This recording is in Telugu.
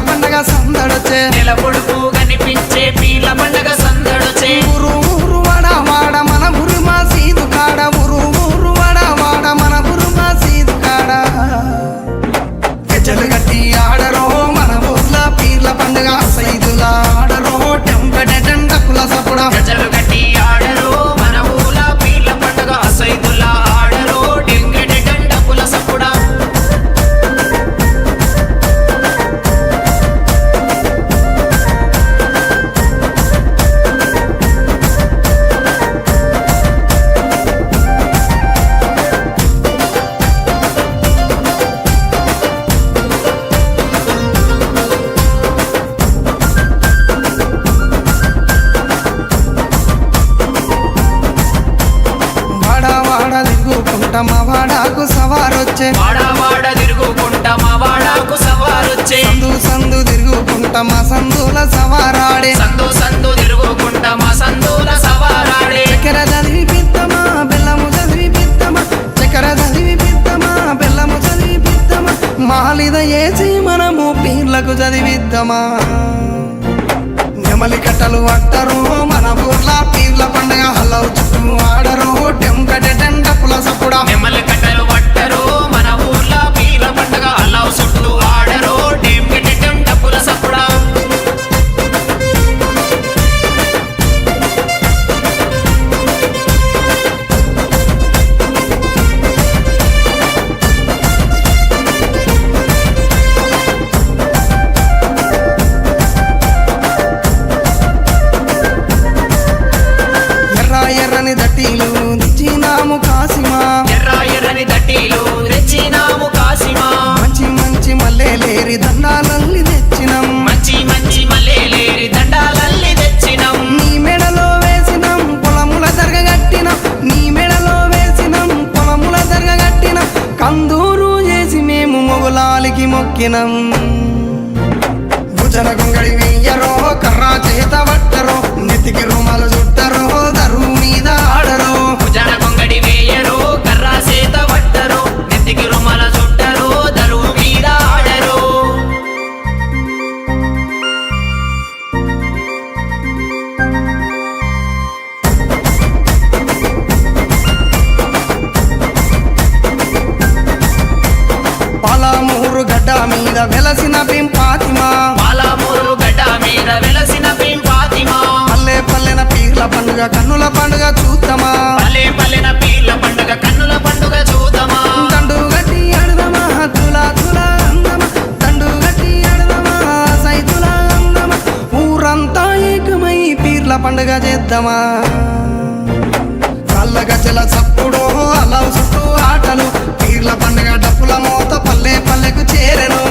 పండగ సందడొచ్చే నెల పొడుగు కనిపించే పీర్ల పండగ సందడొచ్చే ఊరు ఊరు వాడ వాడ మన ఊరు మా సీదు కాడ ఊరు ఊరు వాడ వాడ మన ఊరు మా సీదు కాడ గజ్జలు గట్టి ఆడరో మన ఊర్ల పీర్ల పండగ సైదుల ఆడరో టెంపెడెండకుల సపుడ గజలు గట్టి ఆడరో మన ఊల పీర్ల పండగ సైదుల్లా ఆడరో డెంగెడె డండకుల సపుడా వాడ వాడ దిగుకుంట మా వాడాకు సవారొచ్చే వాడ వాడ తిరుగుకుంటా మా వాడకు సవారొచ్చే సందు సందు తిరుగుకుంట మా సందుల సవారాడే సందు సందు తిరుగుకుంటా మా సందుల సవారాడే చక్కెర చదివి పిత్తమా బెల్లము చదివి పిత్తమా చక్కెర చదివి పిత్తమా బెల్లము చదివి పిత్తమా మాలిద ఏసి మనము పీర్లకు చదివిద్దామా నెమలి కట్టలు అట్టరు మన ఊర్ల పీర్ల పండగ హలవు చుట్టూ ఆడరు టెంకటెండపుల సపుడా నెమ్మల కట్టలు పట్టరు మన ఊర్ల పీర్ల పండగ అల్లావు చుట్టూ ఆడరు డెంగెడె డండకుల సపుడా ఎర్ర ఎర్రని దట్టీలు దిచ్చినాము కాసిమా ఎర్ర ఎర్రని దట్టీలు తెచ్చినాము కాసిమా మంచి మంచి మల్లెలేరి దండాలల్లి తెచ్చినం మంచి మంచి మల్లెలేరి దండాలల్లి తెచ్చినాం నీ మెడలో వేసినం పొలముల దర్గగట్టినం నీ మెడలో వేసినం పొలముల దర్గగట్టినం కందూరు చేసి మేము మొగులాలికి మొక్కినం భుజన గొంగడి వెయ్యరో కర్రా చేత పట్టరో నెత్తికి రుమాలు చుట్టరో దరువు మీద ఆడరో భుజన కొంగడి వేయరు కర్రా సేత పట్టరు నెత్తికి రుమాల చుట్టరు దరువు మీద ఆడరు పాలమూరు గడ్డ మీద వెలసిన పింపాతిమా పాలమూరు గడ్డ మీద వెలసిన పింపాతిమా పల్లె పల్లెన పీర్ల పండుగ కన్నుల పండుగ చూద్దామా పల్లె పల్లెన పీర్ల పండుగ కన్నుల పండుగ చూద్దామా దండు గట్టి ఆడదమా తులా తులా అందమా దండు గట్టి ఆడదమా సైతులా అందమా ఊరంతా ఏకమై పీర్ల పండుగ చేద్దామా కళ్ళ గజల చప్పుడు అలవు చుట్టూ ఆటలు పీర్ల పండుగ డప్పుల మోత పల్లె పల్లెకు చేరెను